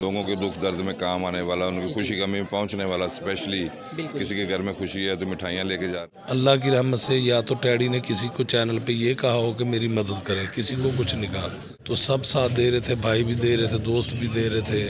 लोगों के दुख दर्द में काम आने वाला, उनकी खुशी गमी में पहुंचने वाला। स्पेशली किसी के घर में खुशी है तो मिठाइयाँ लेके जा रहे। अल्लाह की रहमत से या तो टैडी ने किसी को चैनल पे ये कहा हो कि मेरी मदद करें, किसी को कुछ नहीं कहा, तो सब साथ दे रहे थे, भाई भी दे रहे थे, दोस्त भी दे रहे थे,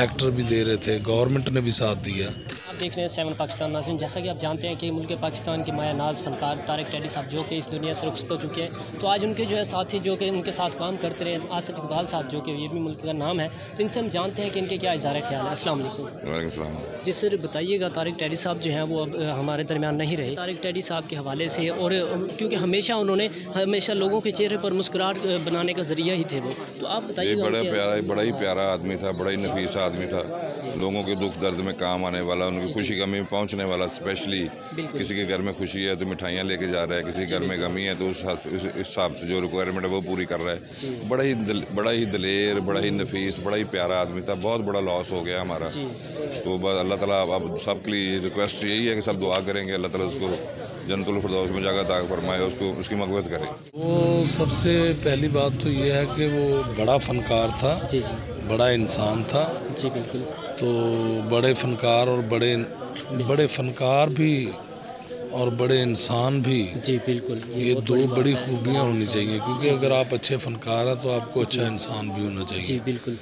एक्टर भी दे रहे थे, गवर्नमेंट ने भी साथ दिया। आप देख रहे हैं 7 पाकिस्तान नाज़रीन। जैसा कि आप जानते हैं कि मुल्क पाकिस्तान के माया नाज फनकार तारिक टैडी साहब जो कि इस दुनिया से रुखसत हो चुके हैं, तो आज उनके जो है साथी जो कि उनके साथ काम करते रहे, आसिफ इकबाल साहब जो कि ये भी मुल्क का नाम है, तो इनसे हम जानते हैं कि इनके क्या इज़हार ख्याल है। अस्सलाम वालेकुम। वालेकुम सलाम। जी सर, बताइएगा तारिक टैडी साहब जो हैं वो अब हमारे दरमियान नहीं रहे। तारिक टैडी साहब के हवाले से, और क्योंकि हमेशा लोगों के चेहरे पर मुस्कुराहट बनाने का ज़रिया ही थे वो, तो आप ये बताइए। बड़ा ही प्यारा आदमी था, बड़ा ही नफीस आदमी था। लोगों के दुख दर्द में काम आने वाला, उनकी खुशी गमी में पहुंचने वाला। स्पेशली किसी के घर में खुशी है तो मिठाइयाँ लेके जा रहा है, किसी के घर में गमी है तो उस हिसाब से जो रिक्वायरमेंट है वो पूरी कर रहा है। बड़ा ही दलेर, बड़ा ही नफीस, बड़ा ही प्यारा आदमी था। बहुत बड़ा लॉस हो गया हमारा। तो बस अल्लाह ताला अब सबके लिए रिक्वेस्ट यही है कि सब दुआ करेंगे, अल्लाह ताला उसको जन्नतुल फिरदौस में जगह अता फरमाए, उसको उसकी मग़फ़िरत करे। वो सबसे पहली बात तो ये है कि वो बड़ा फनकार था, बड़ा इंसान था। जी बिल्कुल। तो बड़े फनकार और बड़े फनकार भी और बड़े इंसान भी, जी बिल्कुल, ये दो बड़ी खूबियाँ होनी चाहिए, क्योंकि अगर आप अच्छे फनकार हैं तो आपको अच्छा इंसान भी होना चाहिए। जी बिल्कुल।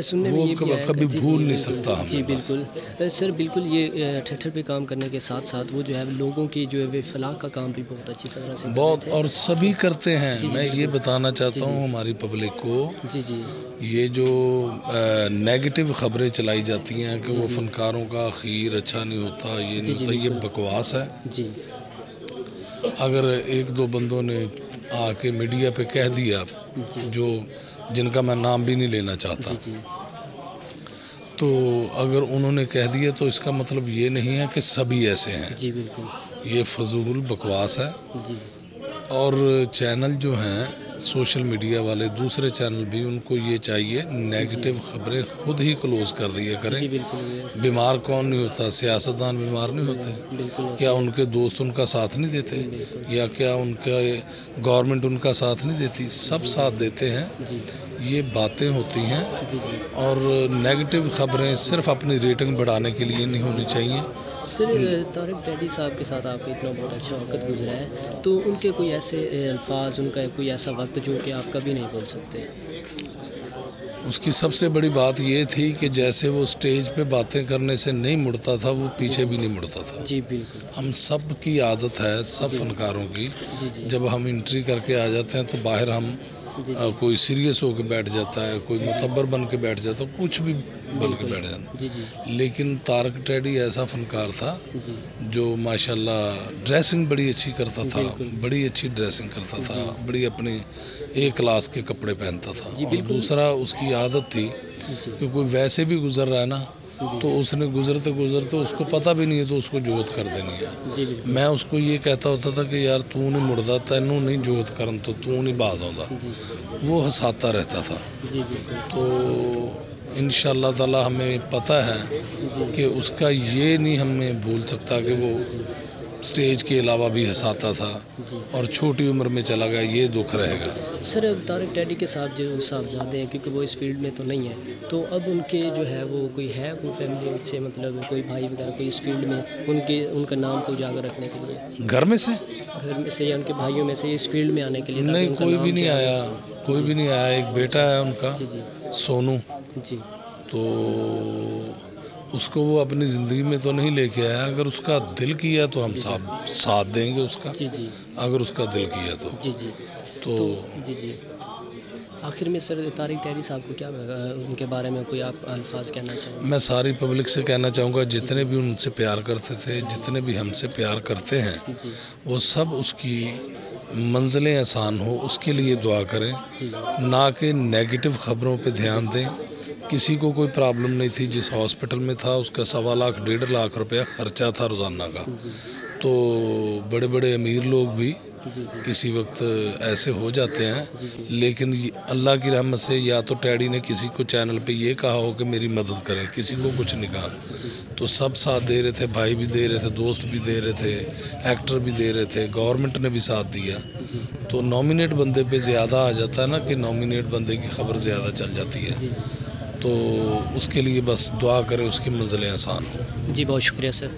सुनने में वो ये भी आया कभी जी, भूल जी, नहीं बिल्कुल, सकता हमें। जी बिल्कुल। सर बिल्कुल, ये थिएटर पे काम करने के साथ साथ वो जो है लोगों की जो है वे फलाह का काम भी बहुत अच्छी तरह से बहुत, और सभी करते हैं। मैं ये बताना जी, चाहता हूँ हमारी पब्लिक को, जी जी ये जो नेगेटिव खबरें चलाई जाती हैं कि वो फनकारों का आखिर अच्छा नहीं होता, ये नहीं होता, ये बकवास है। जी अगर एक दो बंदों ने आके मीडिया पे कह दिया, जो जिनका मैं नाम भी नहीं लेना चाहता, जी तो अगर उन्होंने कह दिया तो इसका मतलब ये नहीं है कि सभी ऐसे हैं। जी बिल्कुल। ये फजूल बकवास है। जी और चैनल जो हैं सोशल मीडिया वाले, दूसरे चैनल भी, उनको ये चाहिए नेगेटिव खबरें खुद ही क्लोज कर दिया करें। जी बिल्कुल। बीमार कौन नहीं होता? सियासतदान बीमार नहीं होते? बिल्कुल। क्या उनके दोस्त उनका साथ नहीं देते? या क्या उनका गवर्नमेंट उनका साथ नहीं देती? सब साथ देते हैं। जी ये बातें होती हैं। जी और नेगेटिव खबरें सिर्फ अपनी रेटिंग बढ़ाने के लिए नहीं होनी चाहिए। सर, तारिक टैडी साहब के साथ आपका इतना बहुत अच्छा वक्त गुजरा है, तो उनके कोई ऐसे अल्फाज, उनका कोई ऐसा वक्त जो कि आप कभी नहीं भूल सकते? उसकी सबसे बड़ी बात ये थी कि जैसे वो स्टेज पे बातें करने से नहीं मुड़ता था, वो पीछे भी नहीं मुड़ता था। जी बिल्कुल। हम सब की आदत है, सब फनकारों की, जब हम एंट्री करके आ जाते हैं तो बाहर हम कोई सीरियस होकर बैठ जाता है, कोई मुतब्बर बन के बैठ जाता है, कुछ भी बन के बैठ जाता है। लेकिन तारिक टैडी ऐसा फनकार था जो माशाल्लाह ड्रेसिंग बड़ी अच्छी करता था, बड़ी अच्छी ड्रेसिंग करता था, बड़ी अपने एक क्लास के कपड़े पहनता था। और दूसरा, उसकी आदत थी कि कोई वैसे भी गुजर रहा है ना, तो उसने गुजरते गुजरते उसको पता भी नहीं है तो उसको जोत कर देनी है। मैं उसको ये कहता होता था कि यार तू नहीं मुड़दा, तैनू नहीं जोत करन तो तू नहीं बाज आउंदा। वो हंसाता रहता था। तो इंशाअल्लाह ताला हमें पता है कि उसका ये नहीं हमें भूल सकता कि वो स्टेज के अलावा भी हंसाता था, और छोटी उम्र में चला गया, ये दुख रहेगा। सर, अब तारिक टैडी के साथ जो साहबजादे हैं, क्योंकि वो इस फील्ड में तो नहीं है, तो अब उनके जो है वो कोई फैमिली से, मतलब कोई भाई वगैरह कोई इस फील्ड में उनका नाम को उजागर रखने के लिए, घर में से या उनके भाइयों में से इस फील्ड में आने के लिए? नहीं, कोई भी नहीं आया, कोई भी नहीं आया। एक बेटा है उनका, सोनू जी, तो उसको वो अपनी ज़िंदगी में तो नहीं लेके आया। अगर उसका दिल किया तो हम साथ देंगे उसका। अगर उसका दिल किया तो जी। आखिर में सर, तारिक टैडी साहब को क्या उनके बारे में कोई आप अल्फाज कहना चाहेंगे? मैं सारी पब्लिक से कहना चाहूँगा, जितने भी उनसे प्यार करते थे, जितने भी हमसे प्यार करते हैं, वो सब उसकी मंजिलें आसान हो उसके लिए दुआ करें, ना कि नेगेटिव ख़बरों पे ध्यान दें। किसी को कोई प्रॉब्लम नहीं थी। जिस हॉस्पिटल में था उसका 1.25 लाख 1.5 लाख रुपया ख़र्चा था रोज़ाना का। तो बड़े बड़े अमीर लोग भी किसी वक्त ऐसे हो जाते हैं, लेकिन अल्लाह की रहमत से या तो टैडी ने किसी को चैनल पे ये कहा हो कि मेरी मदद करें, किसी को कुछ नहीं कहा, तो सब साथ दे रहे थे, भाई भी दे रहे थे, दोस्त भी दे रहे थे, एक्टर भी दे रहे थे, गवर्नमेंट ने भी साथ दिया। तो नॉमिनेट बंदे पे ज़्यादा आ जाता है ना, कि नॉमिनेट बंदे की खबर ज़्यादा चल जाती है। तो उसके लिए बस दुआ करें उसकी मंजिलें आसान हो। जी बहुत शुक्रिया सर।